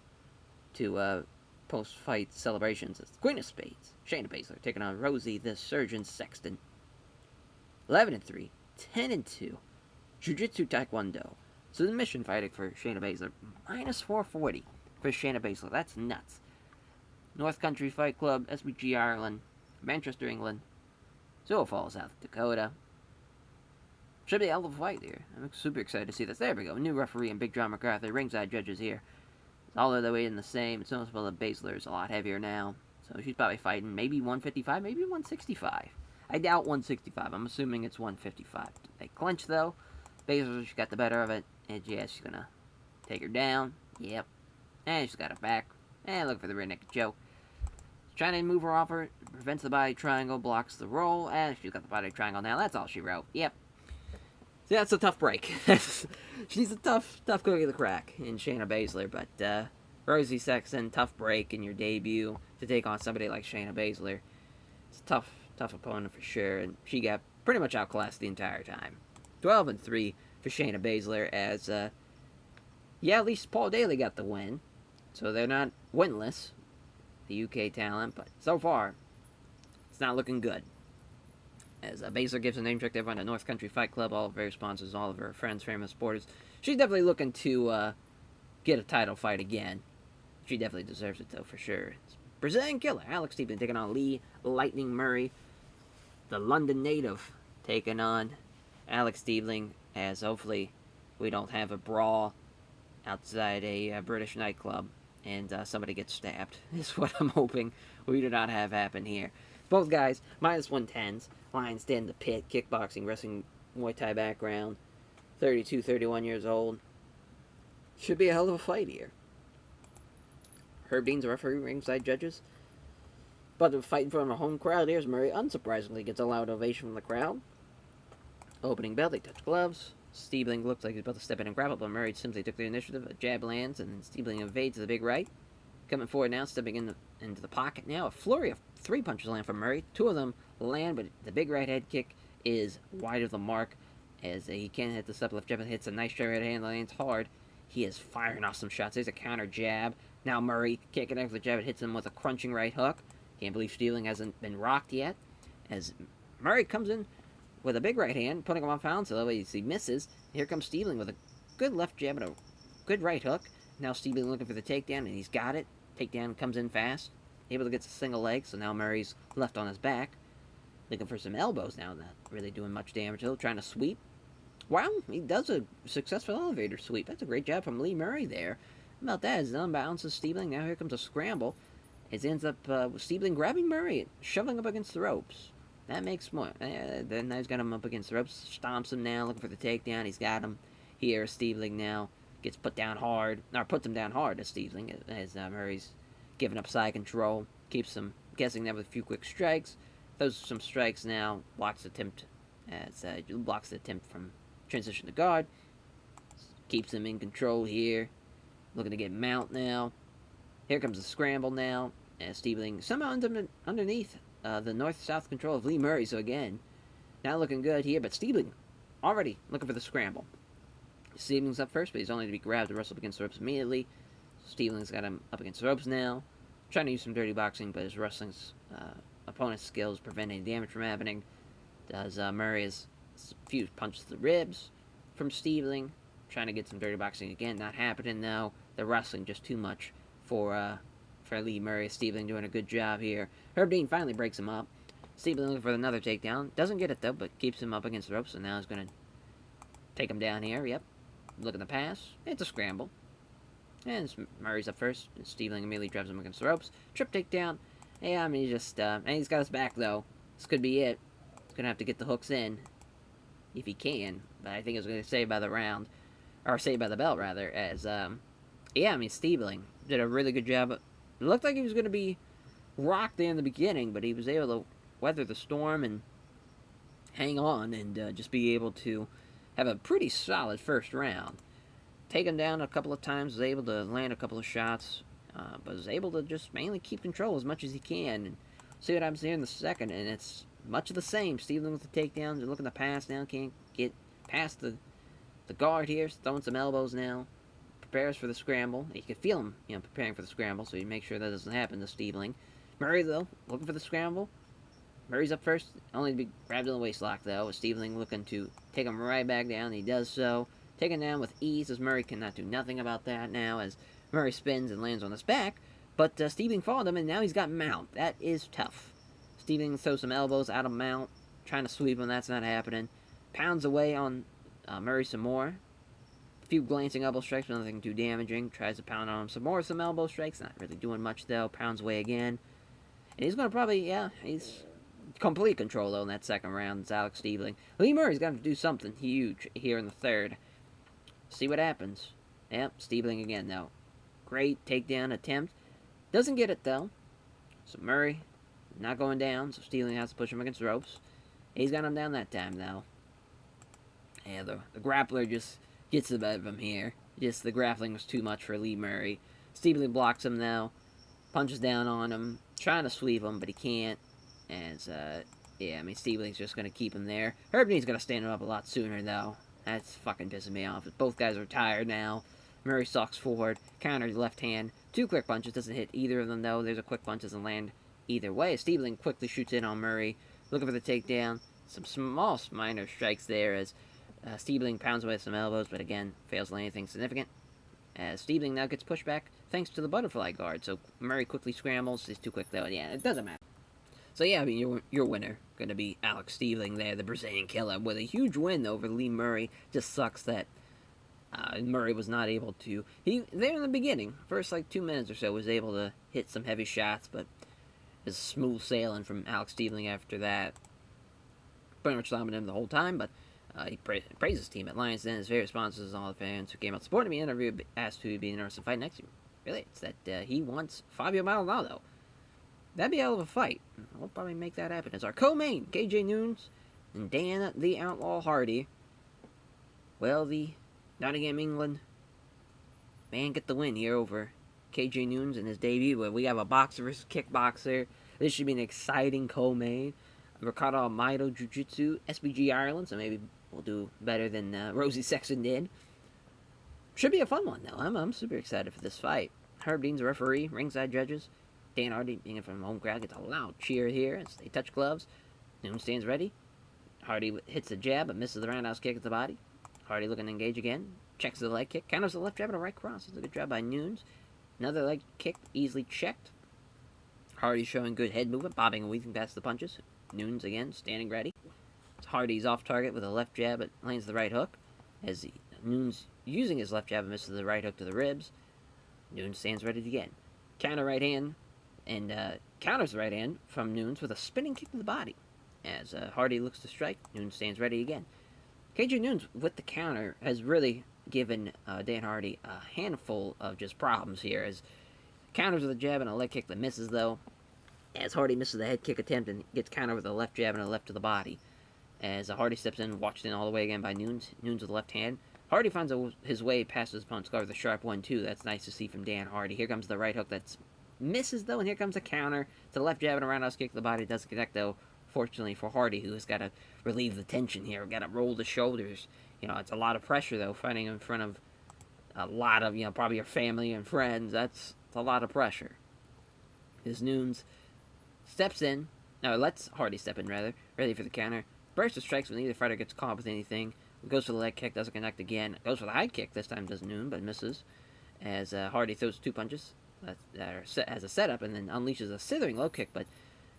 to post-fight celebrations. It's the Queen of Spades, Shayna Baszler, taking on Rosie the Surgeon Sexton. 11-3, 10-2, Jiu-Jitsu Taekwondo. Submission fighting for Shayna Baszler, minus 440 for Shayna Baszler. That's nuts. North Country Fight Club, SBG Ireland, Manchester, England, Sioux Falls, South Dakota. Should be a hell of a fight here. I'm super excited to see this. There we go. New referee and Big John McCarthy. Ringside judges here. All of the way in the same. It's noticeable that Baszler is a lot heavier now. So she's probably fighting maybe 155, maybe 165. I doubt 165. I'm assuming it's 155. They clinch, though. Baszler, she got the better of it. And yeah, she's going to take her down. Yep. And she's got her back. And look for the rear naked choke. Trying to move her off her. Prevents the body triangle. Blocks the roll. And she's got the body triangle now. That's all she wrote. Yep. See, that's a tough break. She's a tough cookie to crack in Shayna Baszler, but Rosie Sexton, tough break in your debut to take on somebody like Shayna Baszler. It's a tough opponent for sure, and she got pretty much outclassed the entire time. 12-3 for Shayna Baszler, as yeah, at least Paul Daly got the win, so they're not winless, the UK talent, but so far it's not looking good. As Baszler gives a name check to everyone at North Country Fight Club, all of her sponsors, all of her friends, famous supporters. She's definitely looking to get a title fight again. She definitely deserves it, though, for sure. It's Brazilian Killer, Alex Steebling, taking on Lee Lightning Murray, the London native, taking on Alex Steebling, as hopefully we don't have a brawl outside a British nightclub and somebody gets stabbed, is what I'm hoping we do not have happen here. Both guys, minus 110s. Lions stand in the pit, kickboxing, wrestling, Muay Thai background. 32, 31 years old. Should be a hell of a fight here. Herb Dean's referee, ringside judges. But the fight in front of a home crowd, here's Murray. Unsurprisingly, gets a loud ovation from the crowd. Opening bell, they touch gloves. Steebling looks like he's about to step in and grapple, but Murray simply took the initiative. A jab lands, and then Steebling evades to the big right. Coming forward now, stepping into the pocket now. A flurry of 3 punches land from Murray. 2 of them land, but the big right head kick is wide of the mark, as he can't hit the step left jab. Hits a nice straight right hand, lands hard. He is firing off some shots. There's a counter jab. Now Murray can't connect with the jab. It hits him with a crunching right hook. Can't believe Steebling hasn't been rocked yet, as Murray comes in with a big right hand, putting him on balance, so he misses. Here comes Steebling with a good left jab and a good right hook. Now Steebling looking for the takedown, and he's got it. Takedown comes in fast. Able to get a single leg, so now Murray's left on his back. Looking for some elbows now, not really doing much damage. He'll trying to sweep. Wow, he does a successful elevator sweep. That's a great job from Lee Murray there. How about that? As unbalances Steebling. Now here comes a scramble. It ends up with Steebling grabbing Murray and shoving up against the ropes. That makes more. Then he's got him up against the ropes. Stomps him now, looking for the takedown. He's got him here. Steebling now gets put down hard. Or puts him down hard as Steebling, as Murray's giving up side control. Keeps him guessing there with a few quick strikes. Throws some strikes now. Blocks the attempt. Blocks the attempt from transition to guard. Keeps him in control here. Looking to get mount now. Here comes the scramble now. As Steebling somehow underneath the north-south control of Lee Murray. So again, not looking good here. But Steebling already looking for the scramble. Steebling's up first, but he's only to be grabbed and wrestled against the ropes immediately. Steebling's got him up against the ropes now. Trying to use some dirty boxing, but his wrestling's opponent's skills prevent any damage from happening. Does Murray has a few punches to the ribs from Steebling. Trying to get some dirty boxing again. Not happening though. The wrestling just too much for Lee Murray. Steebling doing a good job here. Herb Dean finally breaks him up. Steebling looking for another takedown. Doesn't get it though, but keeps him up against the ropes. So now he's going to take him down here. Yep. Looking to pass. It's a scramble. And Murray's up first. Steebling immediately drives him against the ropes. Trip takedown. Yeah, I mean, he just, and he's got his back, though. This could be it. He's going to have to get the hooks in. If he can. But I think he's going to save by the round. Or save by the belt, rather. As, yeah, I mean, Steebling did a really good job. It looked like he was going to be rocked there in the beginning, but he was able to weather the storm and hang on and just be able to have a pretty solid first round. Taken down a couple of times, was able to land a couple of shots, but was able to just mainly keep control as much as he can. And see what happens here in the second, and it's much of the same. Steebling with the takedowns and looking to pass now, can't get past the the guard here, throwing some elbows now. Prepares for the scramble. You can feel him, preparing for the scramble, so you make sure that doesn't happen to Steebling. Murray, though, looking for the scramble. Murray's up first, only to be grabbed in the waistlock, though. Steebling looking to take him right back down. He does so. Taken down with ease, as Murray cannot do nothing about that now, as Murray spins and lands on his back. But Steebling followed him, and now he's got mount. That is tough. Steebling throws some elbows out of mount, trying to sweep him. That's not happening. Pounds away on Murray some more. A few glancing elbow strikes, but nothing too damaging. Tries to pound on him some more, some elbow strikes. Not really doing much, though. Pounds away again. And he's going to probably, he's complete control, though, in that second round. It's Alex Steebling. Lee Murray's got to do something huge here in the third. See what happens. Yep, Steebling again, though. Great takedown attempt. Doesn't get it, though. So Murray not going down, so Steebling has to push him against the ropes. He's got him down that time, though. Yeah, the grappler just gets the better of him here. Just the grappling was too much for Lee Murray. Steebling blocks him, though. Punches down on him. Trying to sweep him, but he can't. As, Steebling's just going to keep him there. Herbney's going to stand him up a lot sooner, though. That's fucking pissing me off. Both guys are tired now. Murray stalks forward. Counters left hand. 2 quick punches. Doesn't hit either of them, though. There's a quick punch. Doesn't land either way. Steebling quickly shoots in on Murray. Looking for the takedown. Some small minor strikes there as Steebling pounds away with some elbows, but again, fails to land anything significant. As Steebling now gets pushed back thanks to the butterfly guard. So Murray quickly scrambles. He's too quick, though. Yeah, it doesn't matter. So yeah, your winner going to be Alex Steebling there, the Brazilian killer, with a huge win over Lee Murray. Just sucks that Murray was not able to. There in the beginning, first 2 minutes or so, was able to hit some heavy shots, but is smooth sailing from Alex Steebling after that. Pretty much dominated him the whole time, but he praised his team at Lions Den. His very responses to all the fans who came out supporting me. Interviewed, asked who would be interested in fight next year. Really, it's that he wants Fabio Maldonado. That'd be a hell of a fight. We'll probably make that happen. As our co-main, KJ Nunes and Dan the Outlaw Hardy. Well, the Nottingham, England man get the win here over KJ Nunes in his debut. But we have a boxer versus kickboxer. This should be an exciting co-main. Ricardo Almeida Jiu-Jitsu, SBG Ireland, so maybe we'll do better than Rosie Sexton did. Should be a fun one, though. I'm super excited for this fight. Herb Dean's a referee, ringside judges. Dan Hardy, being from home crowd, gets a loud cheer here as they touch gloves. Nunes stands ready. Hardy hits a jab, but misses the roundhouse kick at the body. Hardy looking to engage again. Checks the leg kick. Counters the left jab and a right cross. It's a good job by Nunes. Another leg kick, easily checked. Hardy showing good head movement, bobbing and weaving past the punches. Nunes again, standing ready. Hardy's off target with a left jab, but lands the right hook. As Nunes using his left jab and misses the right hook to the ribs. Nunes stands ready again. Counter right hand, and counters the right hand from Nunes with a spinning kick to the body. As Hardy looks to strike, Nunes stands ready again. KJ Nunes, with the counter, has really given Dan Hardy a handful of just problems here. As counters with a jab and a leg kick that misses, though. As Hardy misses the head kick attempt and gets countered with a left jab and a left to the body. As Hardy steps in, watched in all the way again by Nunes. Nunes with the left hand. Hardy finds his way past his opponent's guard with a sharp 1-2. That's nice to see from Dan Hardy. Here comes the right hook that's misses, though, and here comes a counter. It's a left jab and a roundhouse kick to the body. It doesn't connect, though, fortunately for Hardy, who has got to relieve the tension here. Got to roll the shoulders. It's a lot of pressure, though, fighting in front of a lot of, probably your family and friends. That's a lot of pressure. As Nunes steps in. No, lets Hardy step in, rather. Ready for the counter. Burst of strikes when neither fighter gets caught with anything. Goes for the leg kick, doesn't connect again. Goes for the high kick, this time does Nunes, but misses. As Hardy throws 2 punches. Has a setup and then unleashes a slithering low kick, but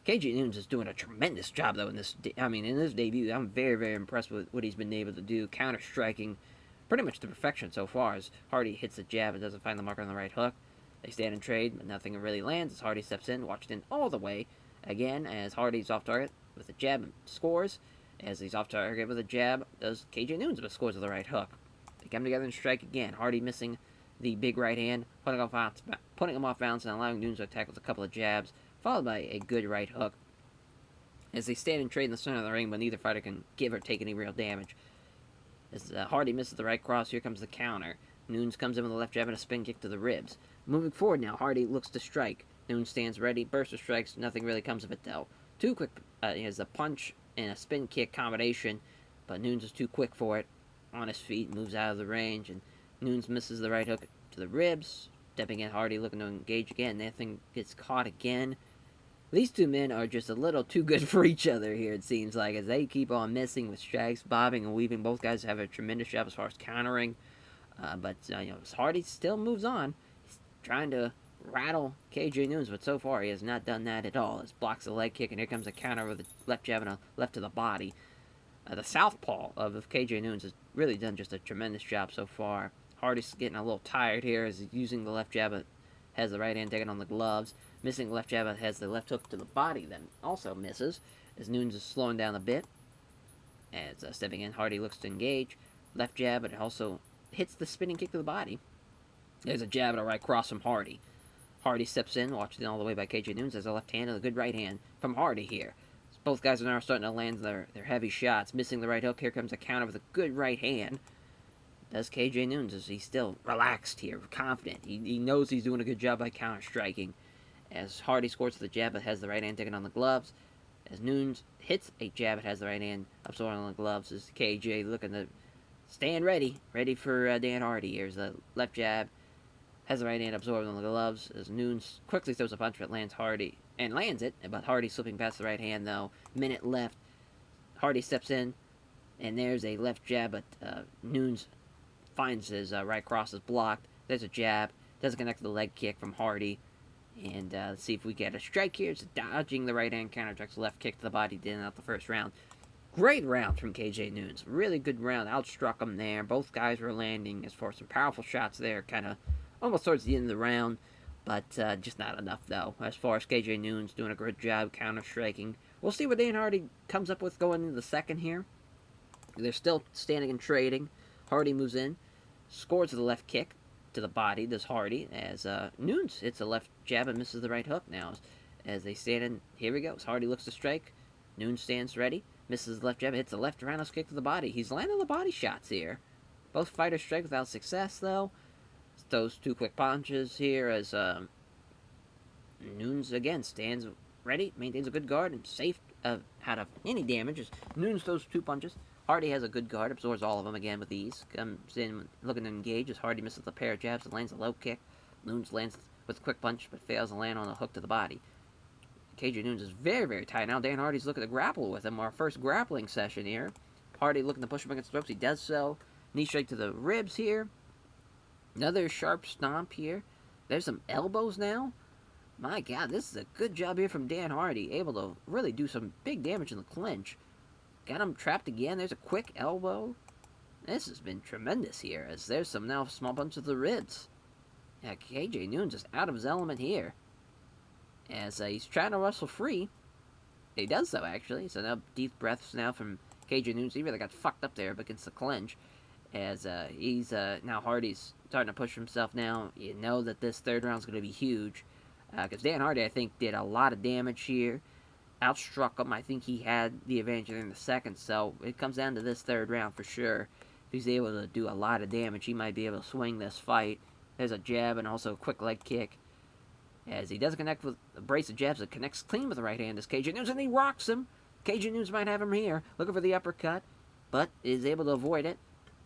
KJ Nunes is doing a tremendous job, though, in this debut. I'm very, very impressed with what he's been able to do, counter-striking pretty much to perfection so far, as Hardy hits the jab and doesn't find the marker on the right hook. They stand and trade, but nothing really lands as Hardy steps in, watched in all the way, again, as Hardy's off target with a jab and scores. As he's off target with a jab, does KJ Nunes, but scores with the right hook. They come together and strike again, Hardy missing the big right hand, putting him off balance and allowing Nunes to attack with a couple of jabs, followed by a good right hook. As they stand and trade in the center of the ring, but neither fighter can give or take any real damage. As Hardy misses the right cross, here comes the counter. Nunes comes in with a left jab and a spin kick to the ribs. Moving forward now, Hardy looks to strike. Nunes stands ready, burst of strikes, nothing really comes of it, though. Too quick, he has a punch and a spin kick combination, but Nunes is too quick for it. on his feet, moves out of the range, and Nunes misses the right hook to the ribs. Stepping in, Hardy looking to engage again. That thing gets caught again. These two men are just a little too good for each other here, it seems like, as they keep on missing with strikes, bobbing and weaving. Both guys have a tremendous job as far as countering. But Hardy still moves on. He's trying to rattle KJ Nunes, but so far he has not done that at all. He blocks a leg kick, and here comes a counter with a left jab and a left to the body. The southpaw of KJ Nunes has really done just a tremendous job so far. Hardy's getting a little tired here as he's using the left jab, but has the right hand taken on the gloves. Missing the left jab, but has the left hook to the body, then also misses, as Nunes is slowing down a bit. As stepping in, Hardy looks to engage. Left jab, but it also hits the spinning kick to the body. There's a jab and a right cross from Hardy. Hardy steps in, watched it all the way by KJ Nunes. There's a left hand and a good right hand from Hardy here. Both guys are now starting to land their heavy shots. Missing the right hook. Here comes a counter with a good right hand. Does KJ Nunes, as he's still relaxed here, confident. He knows he's doing a good job by counter-striking. As Hardy scores with the jab, but has the right hand taken on the gloves. As Nunes hits a jab, it has the right hand absorbing on the gloves. As KJ looking to stand ready for Dan Hardy. Here's the left jab, has the right hand absorbed on the gloves. As Nunes quickly throws a punch, but lands Hardy. And lands it, but Hardy slipping past the right hand, though. Minute left. Hardy steps in, and there's a left jab, but Nunes finds his right cross is blocked. There's a jab. Doesn't connect to the leg kick from Hardy. And let's see if we get a strike here. It's dodging the right hand counter, attacks left kick to the body, did out the first round. Great round from KJ Nunes. Really good round. Outstruck him there. Both guys were landing as far as some powerful shots there, kind of almost towards the end of the round. But just not enough, though. As far as KJ Nunes doing a good job counter-striking. We'll see what Dan Hardy comes up with going into the second here. They're still standing and trading. Hardy moves in. Scores with a left kick to the body, does Hardy. As Nunes hits a left jab and misses the right hook now. As they stand in. Here we go. As Hardy looks to strike. Nunes stands ready. Misses the left jab. Hits a left roundhouse kick to the body. He's landing the body shots here. Both fighters strike without success, though. Those two quick punches here as Nunes again stands ready, maintains a good guard, and safe out of any damage. As Nunes throws two punches. Hardy has a good guard, absorbs all of them again with ease. Comes in looking to engage as Hardy misses the pair of jabs and lands a low kick. Nunes lands with a quick punch, but fails to land on a hook to the body. KJ Nunes is very, very tight now. Dan Hardy's looking to grapple with him. Our first grappling session here. Hardy looking to push him against the ropes. He does so. Knee straight to the ribs here. Another sharp stomp here. There's some elbows now. My God, this is a good job here from Dan Hardy. Able to really do some big damage in the clinch. Got him trapped again. There's a quick elbow. This has been tremendous here. As there's some now small punches to the ribs. Yeah, KJ Nunes is out of his element here. As he's trying to wrestle free. He does so, actually. So now deep breaths now from KJ Nunes. He really got fucked up there against the clinch. As he's now Hardy's starting to push himself now. You know that this third round is going to be huge. Because Dan Hardy, I think, did a lot of damage here. Outstruck him. I think he had the advantage in the second. So it comes down to this third round for sure. If he's able to do a lot of damage, he might be able to swing this fight. There's a jab and also a quick leg kick. As he doesn't connect with a brace of jabs, it connects clean with the right hand as KJ Nunes, and he rocks him. KJ Nunes might have him here, looking for the uppercut, but is able to avoid it.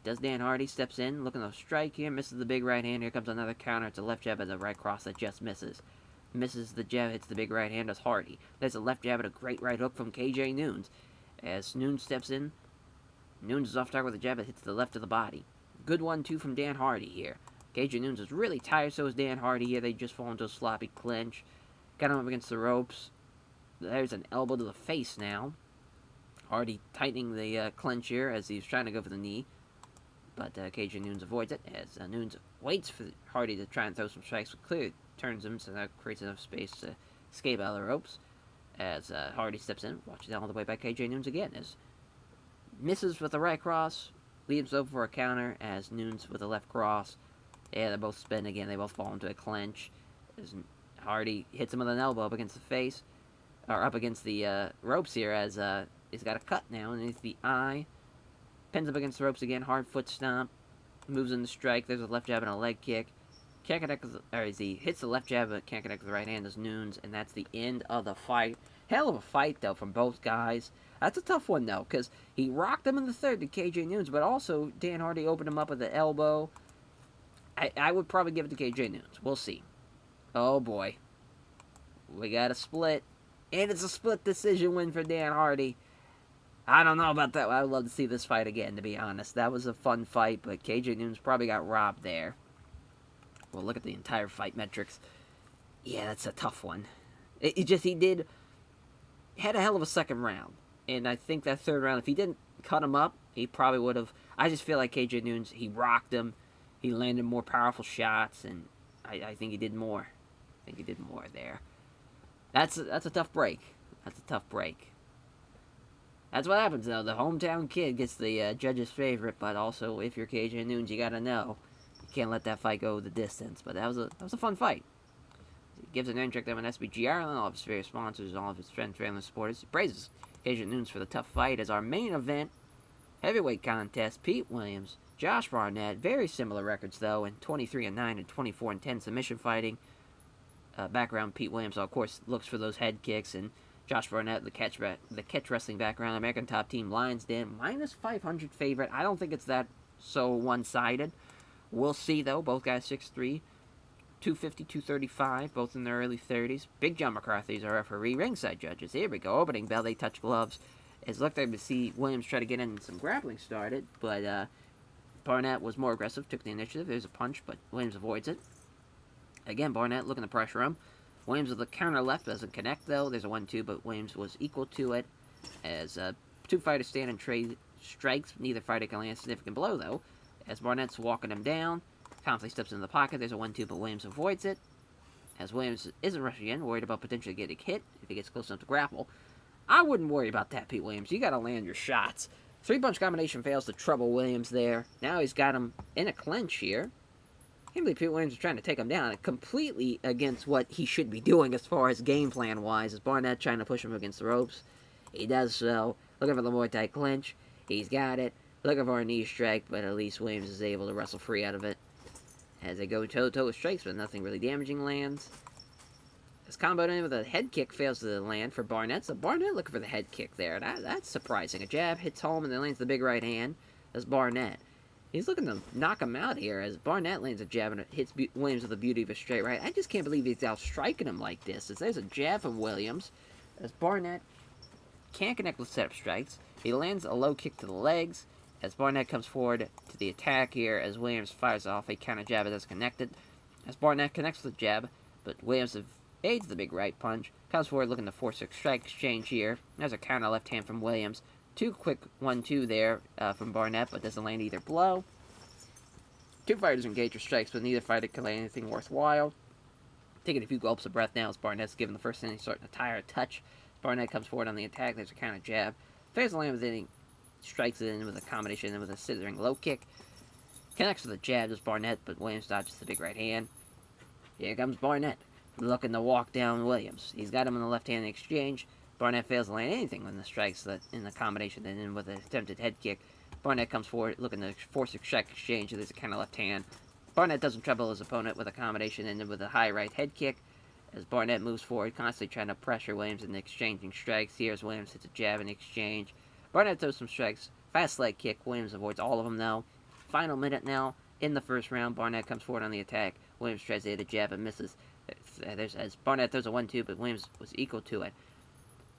Does Dan Hardy, steps in, looking to strike here, misses the big right hand. Here comes another counter. It's a left jab and a right cross that just misses. Misses the jab, hits the big right hand as Hardy. There's a left jab and a great right hook from KJ Nunes. As Nunes steps in, Nunes is off target with a jab that hits the left of the body. Good 1-2 from Dan Hardy here. KJ Nunes is really tired, so is Dan Hardy here. They just fall into a sloppy clinch. Got him up against the ropes. There's an elbow to the face now. Hardy tightening the clinch here as he's trying to go for the knee. But KJ Nunes avoids it as Nunes waits for Hardy to try and throw some strikes, but clearly turns him, so that creates enough space to escape out of the ropes. As Hardy steps in, watches all the way by KJ Nunes again. As misses with the right cross, leaves over for a counter as Nunes with a left cross. Yeah, they both spin again. They both fall into a clinch. As Hardy hits him with an elbow up against the face, or up against the ropes here. As he's got a cut now underneath the eye. Pins up against the ropes again. Hard foot stomp. Moves in the strike. There's a left jab and a leg kick. Can't connect, or as he hits the left jab but can't connect with the right hand as Nunes, and that's the end of the fight. Hell of a fight, though, from both guys. That's a tough one, though, because he rocked him in the third to KJ Nunes, but also Dan Hardy opened him up with the elbow. I would probably give it to KJ Nunes. We'll see. Oh, boy. We got a split. And it's a split decision win for Dan Hardy. I don't know about that. I would love to see this fight again, to be honest. That was a fun fight, but KJ Nunes probably got robbed there. Well, look at the entire fight metrics. Yeah, that's a tough one. He had a hell of a second round. And I think that third round, if he didn't cut him up, he probably would have. I just feel like KJ Nunes, he rocked him. He landed more powerful shots, and I think he did more. I think he did more there. That's a tough break. That's a tough break. That's what happens, though. The hometown kid gets the judge's favorite, but also, if you're KJ Nunes, you got to know. You can't let that fight go the distance. But that was a fun fight. He gives an in check them on SBG Ireland, all of his various sponsors, all of his friends, family, supporters. He praises KJ Nunes for the tough fight as our main event heavyweight contest. Pete Williams, Josh Barnett, very similar records, though, in 23-9 and 24-10 submission fighting. Background, Pete Williams, of course, looks for those head kicks, and Josh Barnett, the catch wrestling background. American Top Team, Lions Den, minus 500 favorite. I don't think it's that so one-sided. We'll see, though. Both guys 6'3", 250, 235, both in their early 30s. Big John McCarthy's our referee. Ringside judges. Here we go. Opening bell. They touch gloves. It's looked like to see Williams try to get in some grappling started, but Barnett was more aggressive, took the initiative. There's a punch, but Williams avoids it. Again, Barnett looking to pressure him. Williams with the counter left doesn't connect, though. There's a 1-2, but Williams was equal to it. As two fighters stand and trade strikes, neither fighter can land a significant blow, though. As Barnett's walking him down, confidently steps into the pocket. There's a 1-2, but Williams avoids it. As Williams isn't rushing in, worried about potentially getting hit if he gets close enough to grapple. I wouldn't worry about that, Pete Williams. You got to land your shots. Three-punch combination fails to trouble Williams there. Now he's got him in a clinch here. I can't believe Pete Williams is trying to take him down completely against what he should be doing as far as game plan-wise. Is Barnett trying to push him against the ropes? He does so. Looking for the Muay Thai clinch. He's got it. Looking for a knee strike, but at least Williams is able to wrestle free out of it. As they go toe-to-toe with strikes, but nothing really damaging lands. This combo in with a head kick fails to land for Barnett. So Barnett looking for the head kick there. That's surprising. A jab hits home and then lands the big right hand. That's Barnett. He's looking to knock him out here as Barnett lands a jab and it hits Williams with the beauty of a straight right. I just can't believe he's out striking him like this. As there's a jab from Williams as Barnett can't connect with setup strikes. He lands a low kick to the legs as Barnett comes forward to the attack here as Williams fires off a counter jab that's connected. As Barnett connects with the jab, but Williams evades the big right punch. Comes forward looking to force a strike exchange here. There's a counter left hand from Williams. Two quick 1-2 there from Barnett, but doesn't land either blow. Two fighters engage with strikes, but neither fighter can land anything worthwhile. Taking a few gulps of breath now as Barnett's given the first inning starting to tire a touch. Barnett comes forward on the attack. There's a counter jab. Fails to land with any. Strikes it in with a combination and with a scissoring low kick. Connects with a jab as Barnett, but Williams dodges the big right hand. Here comes Barnett, looking to walk down Williams. He's got him on the left hand in exchange. Barnett fails to land anything when the strikes in the combination and then with an attempted head kick. Barnett comes forward looking to force a strike exchange. There's a counter left hand. Barnett doesn't trouble his opponent with a combination and then with a high right head kick. As Barnett moves forward, constantly trying to pressure Williams in exchanging strikes. Here's Williams hits a jab in exchange. Barnett throws some strikes. Fast leg kick. Williams avoids all of them now. Final minute now in the first round. Barnett comes forward on the attack. Williams tries to hit a jab and misses. As Barnett throws a 1-2, but Williams was equal to it.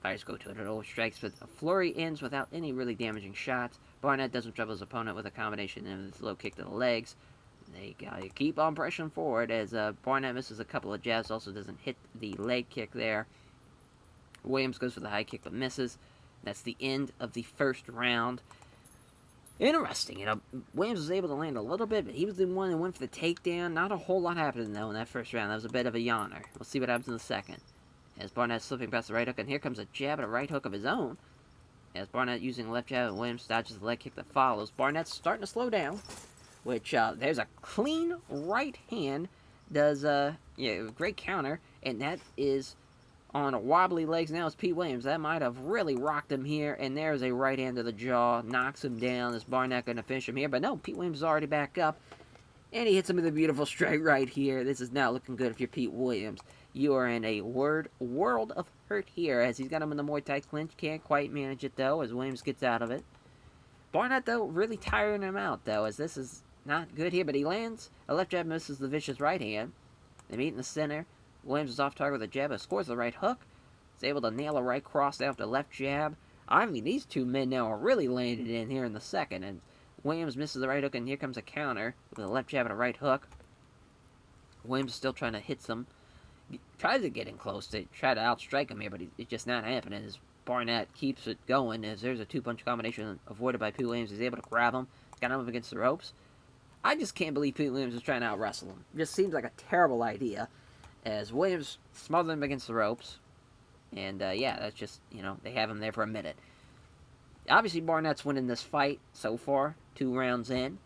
Fighters go to it at all strikes, but a flurry ends without any really damaging shots. Barnett doesn't trouble his opponent with a combination and his low kick to the legs. They gotta keep on pressing forward as Barnett misses a couple of jabs, also doesn't hit the leg kick there. Williams goes for the high kick but misses. That's the end of the first round. Interesting, Williams was able to land a little bit, but he was the one who went for the takedown. Not a whole lot happened, though, in that first round. That was a bit of a yawner. We'll see what happens in the second. As Barnett's slipping past the right hook, and here comes a jab and a right hook of his own. As Barnett using the left jab, and Williams dodges the leg kick that follows. Barnett's starting to slow down, which, there's a clean right hand. Does, great counter, and that is on a wobbly legs now is Pete Williams. That might have really rocked him here, and there's a right hand to the jaw. Knocks him down. Is Barnett going to finish him here? But no, Pete Williams is already back up. And he hits him with a beautiful straight right here. This is now looking good if you're Pete Williams. You are in a world of hurt here, as he's got him in the Muay Thai clinch. Can't quite manage it, though, as Williams gets out of it. Barnett, though, really tiring him out, though, as this is not good here. But he lands. A left jab misses the vicious right hand. They meet in the center. Williams is off target with a jab, but scores the right hook. He's able to nail a right cross down with the left jab. I mean, these two men now are really landed in here in the second. And Williams misses the right hook, and here comes a counter with a left jab and a right hook. Williams is still trying to hit some. Tries to get in close to try to outstrike him here, but it's just not happening as Barnett keeps it going, as there's a two-punch combination avoided by Pete Williams. He's able to grab him, got him up against the ropes. I just can't believe Pete Williams is trying to out-wrestle him. It just seems like a terrible idea, as Williams smothered him against the ropes. And, yeah, that's just, they have him there for a minute. Obviously, Barnett's winning this fight so far, 2 rounds in.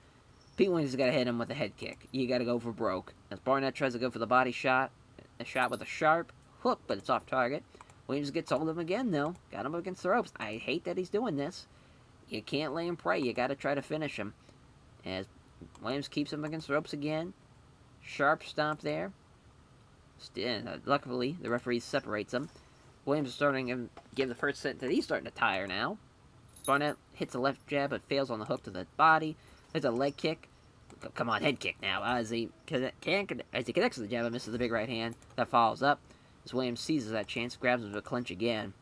Pete Williams has got to hit him with a head kick. You got to go for broke. As Barnett tries to go for the body shot, a shot with a sharp hook, but it's off target. Williams gets hold of him again, though. Got him against the ropes. I hate that he's doing this. You can't lay and pray. You got to try to finish him. As Williams keeps him against the ropes again. Sharp stomp there. Luckily, the referee separates them. Williams is starting to give the first set that he's starting to tire now. Barnett hits a left jab, but fails on the hook to the body. There's a leg kick. Come on, head kick now. As he connects to the jab and misses the big right hand. That follows up. As Williams seizes that chance, grabs him to a clinch again.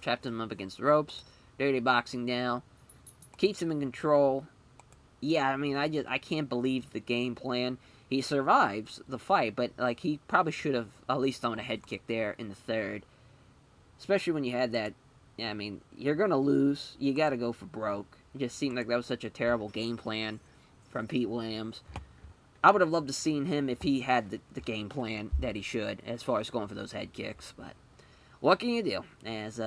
Trapped him up against the ropes. Dirty boxing now. Keeps him in control. Yeah, I mean, I can't believe the game plan. He survives the fight, but, he probably should have at least thrown a head kick there in the third. Especially when you had that, I mean, you're going to lose. You got to go for broke. It just seemed like that was such a terrible game plan from Pete Williams. I would have loved to seen him if he had the game plan that he should, as far as going for those head kicks. But what can you do? As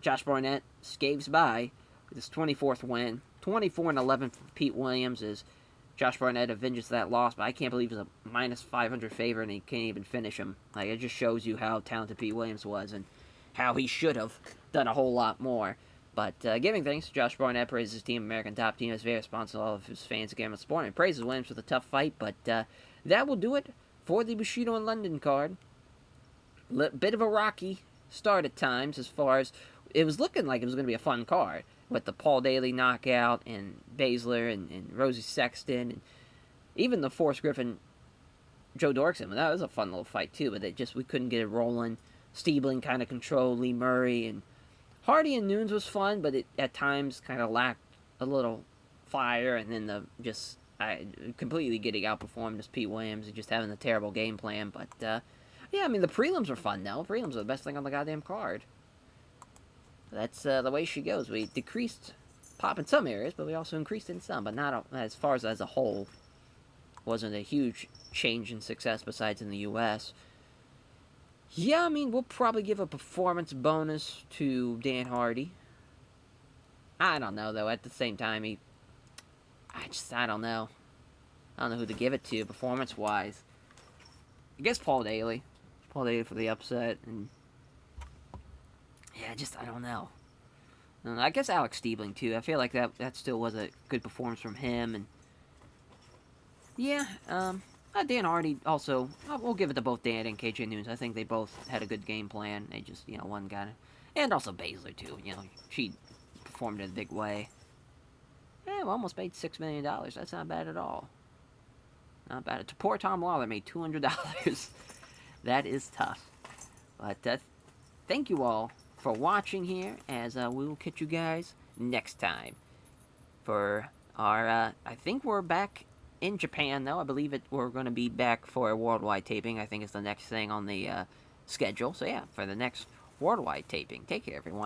Josh Barnett scaves by with his 24th win. 24-11 for Pete Williams as Josh Barnett avenges that loss. But I can't believe he's a minus 500 favorite and he can't even finish him. It just shows you how talented Pete Williams was and how he should have done a whole lot more. But giving thanks to Josh Barnett, praises his team, American Top Team, is very responsible to all of his fans again with support, and praises Williams for the tough fight. But that will do it for the Bushido in London card. Bit of a rocky start at times, as far as it was looking like it was going to be a fun card with the Paul Daly knockout and Baszler and Rosie Sexton and even the Forrest Griffin Joe Dorkson. That was a fun little fight too, but we couldn't get it rolling. Steebling kind of controlled Lee Murray, and Hardy and Nunes was fun, but it at times kind of lacked a little fire, and then completely getting outperformed as Pete Williams and just having a terrible game plan. But yeah, I mean, the prelims were fun though. Prelims are the best thing on the goddamn card. That's the way she goes. We decreased pop in some areas, but we also increased in some, but not as far as a whole. Wasn't a huge change in success besides in the U.S. Yeah, I mean, we'll probably give a performance bonus to Dan Hardy. I don't know, though. At the same time, I don't know. I don't know who to give it to, performance-wise. I guess Paul Daly. Paul Daly for the upset, and yeah, I don't know. I guess Alex Steebling, too. I feel like that still was a good performance from him, and yeah, Dan Hardy also, we'll give it to both Dan and KJ Nunes. I think they both had a good game plan. They just, one got it. And also Baszler, too. She performed in a big way. Yeah, we almost made $6 million. That's not bad at all. Not bad. To poor Tom Lawler made $200. That is tough. But thank you all for watching here, as we will catch you guys next time for our, I think we're back in Japan, though. I believe we're going to be back for a worldwide taping. I think it's the next thing on the schedule. So yeah, for the next worldwide taping. Take care, everyone.